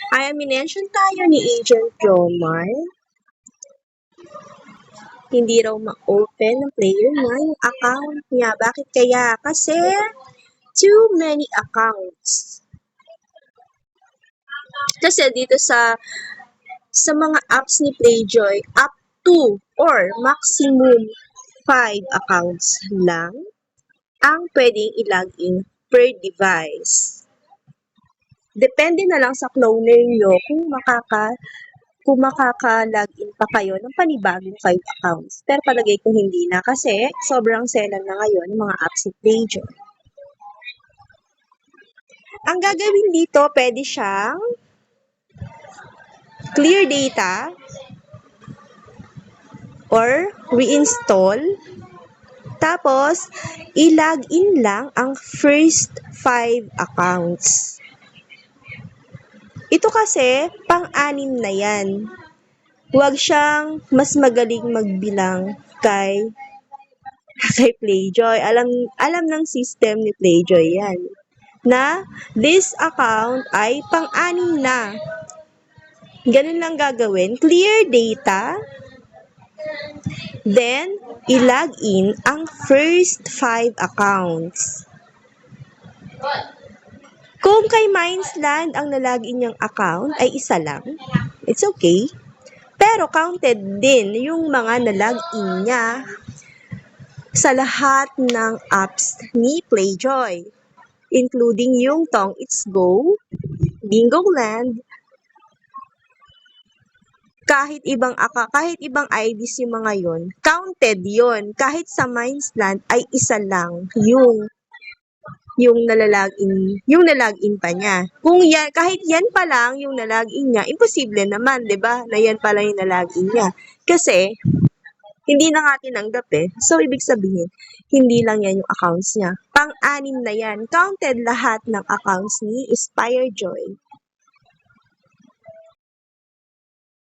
Ay, minention tayo ni Agent Jomar. Hindi raw ma-open ng player niya yung account niya. Bakit kaya? Kasi too many accounts. Kasi dito sa mga apps ni Playjoy, up to or maximum 5 accounts lang ang pwedeng i-login per device. Depende na lang sa cloner nyo kung makaka-login pa kayo ng panibagong 5 accounts. Pero palagay ko hindi na kasi sobrang selan na ngayon ng mga apps ni Playjoy. Ang gagawin dito, pwede siyang clear data or reinstall. Tapos, i-login lang ang first 5 accounts. Ito kasi, pang-anim na yan. Huwag siyang mas magaling magbilang kay Playjoy. Alam ng system ni Playjoy yan. Na this account ay pang-anim na. Ganun lang gagawin. Clear data. Then, i-log in ang first 5 accounts. Kung kay Mindsland ang nalagin niyang account ay isa lang, it's okay. Pero counted din yung mga nalagin niya sa lahat ng apps ni Playjoy, including yung Tong It's Go, Bingoland, kahit ibang IDs yung mga yon, counted yon. Kahit sa Mindsland ay isa lang yung nalagin pa niya. Kung yan, kahit yan pa lang yung nalagin niya, imposible naman, 'di ba? Na yan pa lang yung nalagin niya. Kasi hindi na nga tinanggap eh. So, ibig sabihin, hindi lang yan yung accounts niya. Pang-anim na yan. Counted lahat ng accounts ni Inspire Joy.